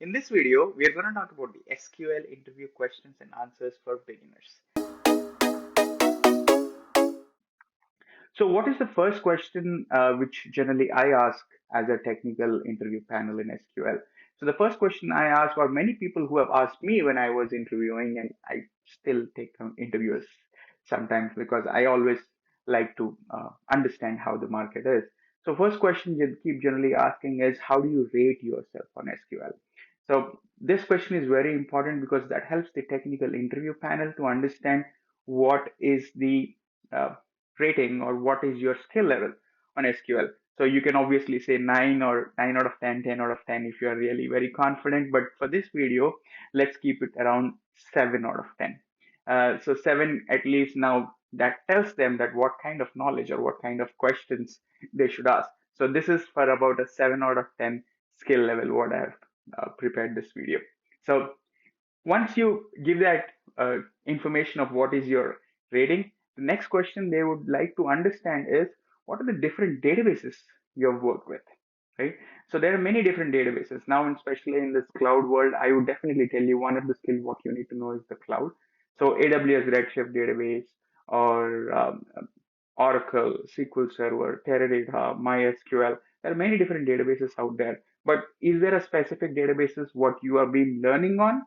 In this video, we are going to talk about the SQL interview questions and answers for beginners. So, what is the first question which generally I ask as a technical interview panel in SQL? So, the first question I ask, or many people who have asked me when I was interviewing, and I still take interviews sometimes because I always like to understand how the market is. So, first question you keep generally asking is, how do you rate yourself on SQL? So, this question is very important because that helps the technical interview panel to understand what is the uh, rating or what is your skill level on SQL. So you can obviously say 9 or 9 out of 10, 10 out of 10 if you are really very confident. But for this video, let's keep it around 7 out of 10. So 7 at least now that tells them that what kind of knowledge or what kind of questions they should ask. So this is for about a 7 out of 10 skill level what I have prepared this video. So once you give that information of what is your rating, the next question they would like to understand is what are the different databases you have worked with, right? So there are many different databases now, and especially in this cloud world. I would definitely tell you one of the skills what you need to know is the cloud. So AWS Redshift database or Oracle, SQL Server, Teradata, MySQL. There are many different databases out there. But is there a specific databases what you have been learning on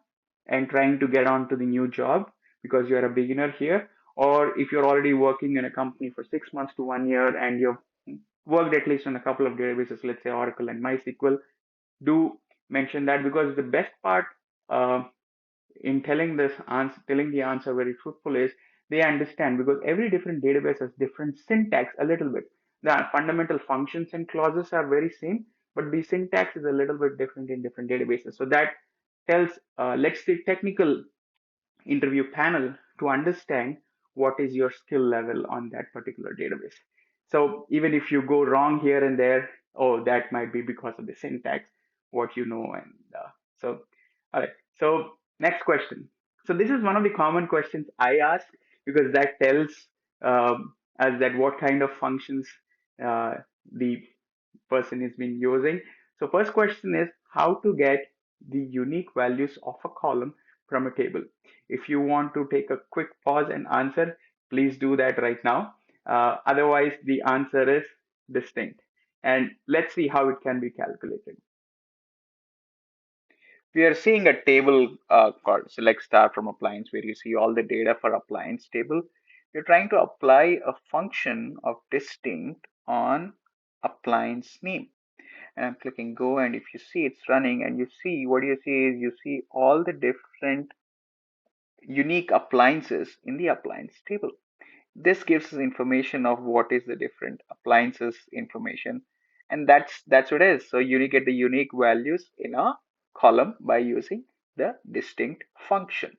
and trying to get on to the new job because you're a beginner here? Or if you're already working in a company for 6 months to 1 year and you've worked at least on a couple of databases, let's say Oracle and MySQL, do mention that because the best part uh, in telling the answer very truthful is they understand because every different database has different syntax a little bit. The fundamental functions and clauses are very same, but the syntax is a little bit different in different databases. So that tells, let's say, technical interview panel to understand what is your skill level on that particular database. So even if you go wrong here and there, oh, that might be because of the syntax, what you know. And so, all right. So next question. So this is one of the common questions I ask because that tells us that what kind of functions the person has been using. So first question is how to get the unique values of a column from a table. If you want to take a quick pause and answer, please do that right now. Otherwise, the answer is distinct. And let's see how it can be calculated. We are seeing a table called select star from appliance where you see all the data for appliance table. You're trying to apply a function of distinct on appliance name. And I'm clicking go, and if you see it's running and you see what you see is you see all the different unique appliances in the appliance table. This gives us information of what is the different appliances information, and that's what it is. So you get the unique values in a column by using the distinct function.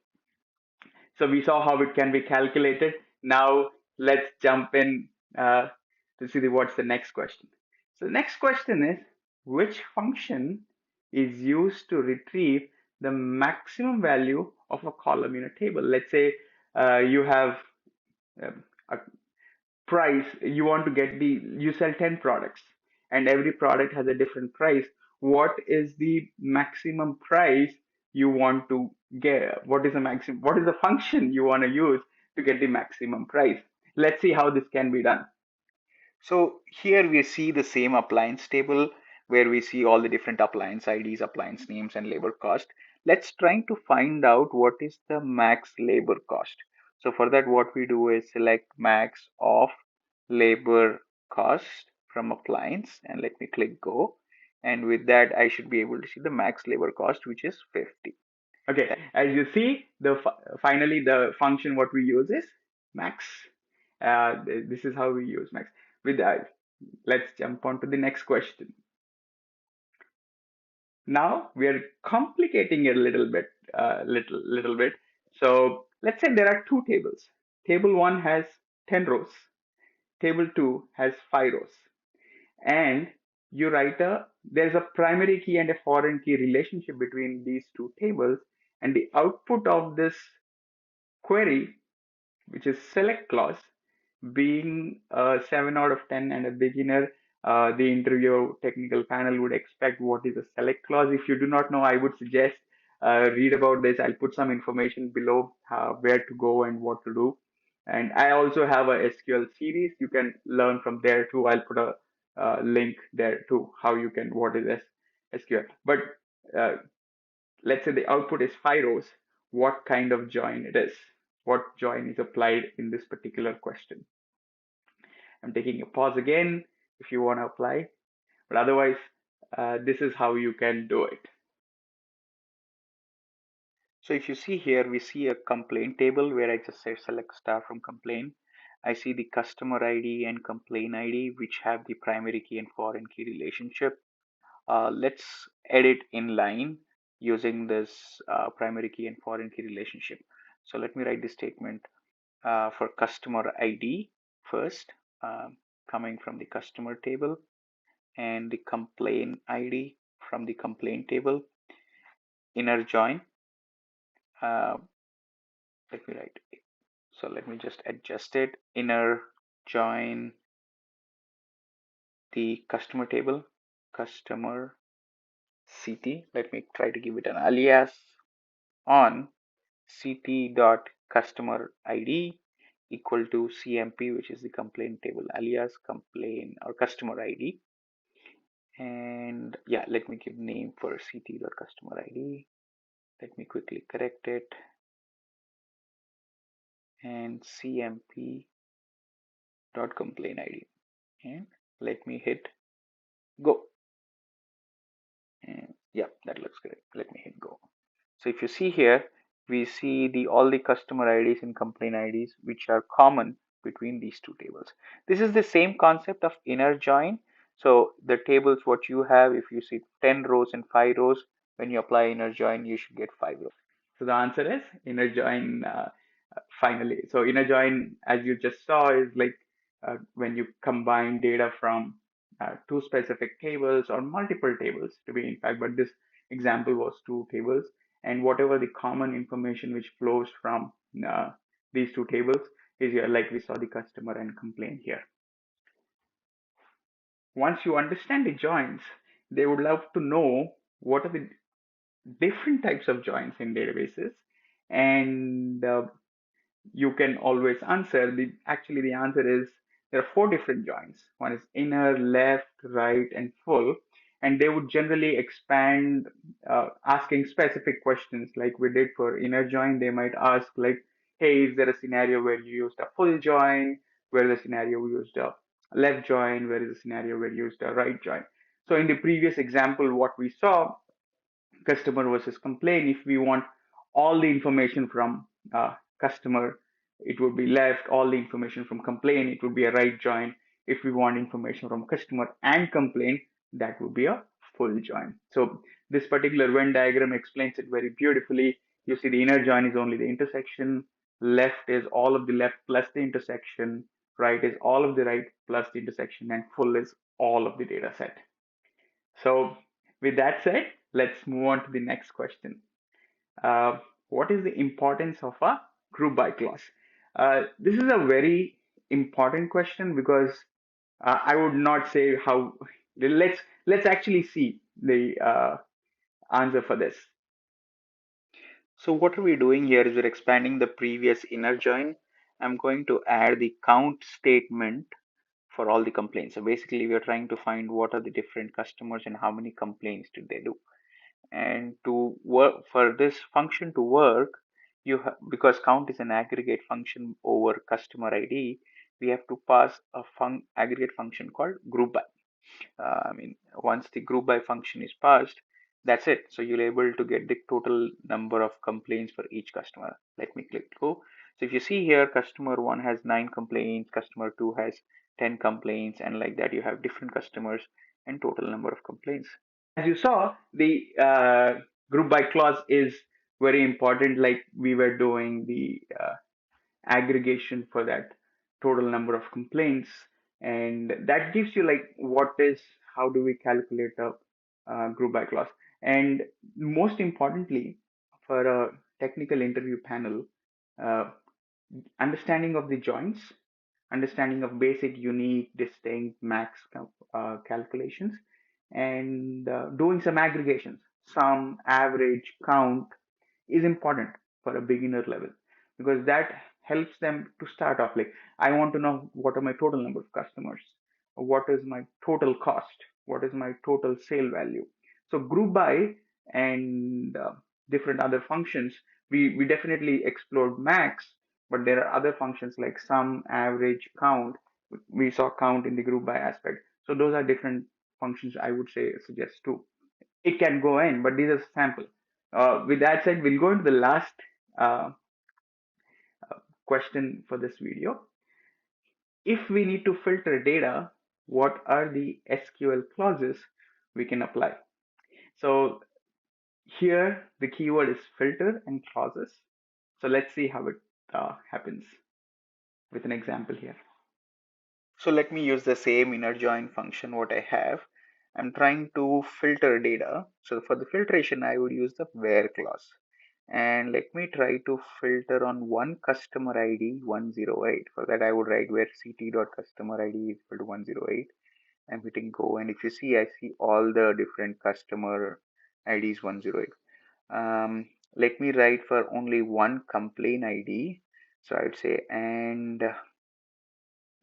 So we saw how it can be calculated. Now let's jump in to see what's the next question. So the next question is which function is used to retrieve the maximum value of a column in a table? Let's say you have a price, you want to get you sell 10 products and every product has a different price. What is the maximum price you want to get? What is the function you want to use to get the maximum price? Let's see how this can be done. So here we see the same appliance table where we see all the different appliance IDs, appliance names, and labor cost. Let's try to find out what is the max labor cost. So for that, what we do is select max of labor cost from appliance, and let me click go. And with that, I should be able to see the max labor cost, which is 50. Okay, as you see, finally the function what we use is max. This is how we use max. With that, let's jump on to the next question. Now we are complicating it a little bit. So let's say there are two tables. Table one has 10 rows. Table two has 5 rows. And you write there's a primary key and a foreign key relationship between these two tables. And the output of this query, which is select clause, being a 7 out of 10 and a beginner, the interview technical panel would expect what is a select clause. If you do not know, I would suggest read about this. I'll put some information below where to go and what to do. And I also have a SQL series. You can learn from there too. I'll put a link there too, how you can, what is SQL. But uh, let's say the output is 5 rows, what kind of join it is, what join is applied in this particular question. I'm taking a pause again if you want to apply, but otherwise, this is how you can do it. So if you see here, we see a complaint table where I just say select star from complaint. I see the customer ID and complaint ID, which have the primary key and foreign key relationship. Let's edit inline using this primary key and foreign key relationship. So let me write the statement for customer ID first, coming from the customer table, and the complaint ID from the complaint table. Inner join. Uh, let me write. So let me just adjust it. Inner join the customer table, customer CT. Let me try to give it an alias on CT dot customer ID equal to CMP, which is the complaint table alias complaint or customer ID. And yeah, let me give name for CT dot customer ID. Let me quickly correct it. And CMP dot complaint ID. And let me hit go. And yeah, that looks great. Let me hit go. So if you see here, we see the all the customer IDs and complaint IDs which are common between these two tables. This is the same concept of inner join. So the tables what you have, if you see 10 rows and 5 rows, when you apply inner join, you should get 5 rows. So the answer is inner join finally. So inner join, as you just saw, is like when you combine data from two specific tables or multiple tables to be in fact, but this example was two tables, and whatever the common information which flows from these two tables is here, like we saw the customer and complaint here. Once you understand the joins, they would love to know what are the different types of joins in databases, and you can always answer. Actually the answer is there are four different joins. One is inner, left, right, and full, and they would generally expand asking specific questions like we did for inner join. They might ask like, hey, is there a scenario where you used a full join, where the scenario we used a left join, where is a scenario where you used a right join. So in the previous example what we saw, customer versus complaint, if we want all the information from customer, it would be left. All the information from complaint, it would be a right join. If we want information from customer and complaint, that would be a full join. So this particular Venn diagram explains it very beautifully. You see the inner join is only the intersection, left is all of the left plus the intersection, right is all of the right plus the intersection, and full is all of the data set. So with that said, let's move on to the next question. Uh, what is the importance of a group by clause? This is a very important question because I would not say how. Let's actually see the answer for this. So what are we doing here is we're expanding the previous inner join. I'm going to add the count statement for all the complaints. So basically, we are trying to find what are the different customers and how many complaints did they do. And to work for this function to work, because count is an aggregate function over customer ID, we have to pass a aggregate function called group by. I mean, once the group by function is passed, that's it. So you're able to get the total number of complaints for each customer. Let me click go. So if you see here, customer one has 9 complaints, customer two has 10 complaints, and like that, you have different customers and total number of complaints. As you saw, the group by clause is very important, like we were doing the aggregation for that total number of complaints, and that gives you like what is, how do we calculate a group by clause. And most importantly, for a technical interview panel, uh, understanding of the joins, understanding of basic, unique, distinct, max calculations, and doing some aggregations, sum, average, count is important for a beginner level because that helps them to start off like I want to know what are my total number of customers, what is my total cost, what is my total sale value. So group by and different other functions, we definitely explored max, but there are other functions like sum, average, count. We saw count in the group by aspect. So those are different functions I would say suggest too. It can go in, but these are sample. With that said, we'll go into the last uh, question for this video. If we need to filter data, what are the SQL clauses we can apply? So here the keyword is filter and clauses. So let's see how it happens with an example here. So let me use the same inner join function what I have. I'm trying to filter data. So for the filtration, I would use the where clause. And let me try to filter on one customer ID 108. For that, I would write where ct.customer ID is equal to 108. I'm hitting go. And if you see, I see all the different customer IDs 108. Let me write for only one complaint ID. So I would say and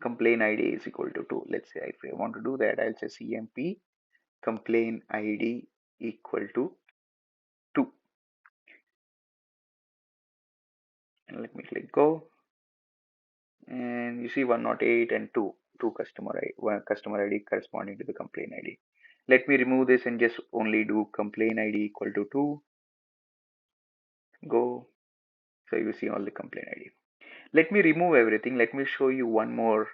complaint ID is equal to 2. Let's say if I want to do that, I'll say CMP complaint ID equal to 2. And let me click go. And you see 108 and 2. One customer ID corresponding to the complaint ID. Let me remove this and just only do complaint ID equal to 2. Go. So you see all the complaint ID. Let me remove everything. Let me show you one more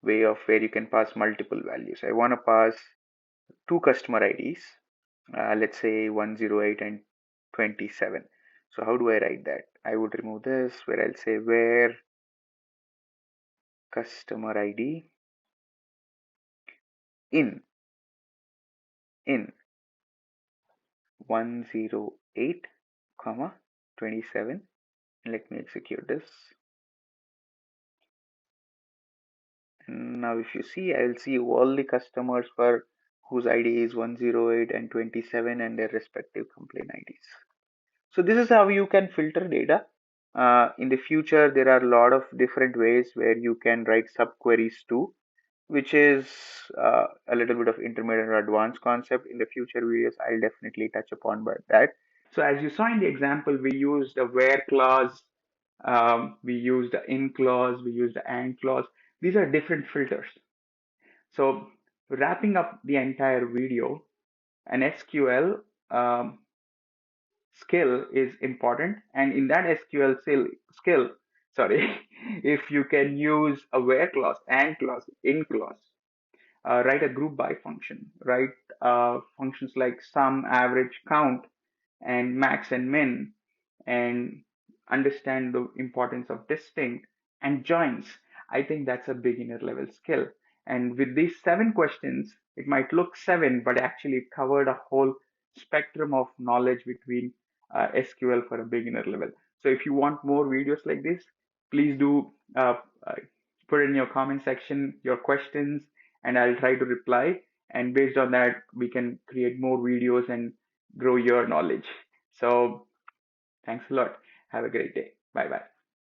way of where you can pass multiple values. I want to pass two customer IDs, let's say 108 and 27. So how do I write that? I would remove this where I'll say where customer ID in 108 comma 27. Let me execute this. And now if you see, I will see all the customers for whose ID is 108 and 27 and their respective complaint IDs. So this is how you can filter data. In the future, there are a lot of different ways where you can write subqueries too, which is a little bit of intermediate or advanced concept. In the future videos, I'll definitely touch upon by that. So as you saw in the example, we used a where clause, we used the in clause, we used the and clause. These are different filters. So wrapping up the entire video, an SQL skill is important, and in that skill, sorry, if you can use a where clause, and clause, in clause, write a group by function, write functions like sum, average, count, and max and min, and understand the importance of distinct and joins. I think that's a beginner level skill. And with these 7 questions, it might look 7, but actually it covered a whole spectrum of knowledge between SQL for a beginner level. So if you want more videos like this, please do uh, put in your comment section your questions, and I'll try to reply. And based on that, we can create more videos and grow your knowledge. So thanks a lot. Have a great day. Bye bye.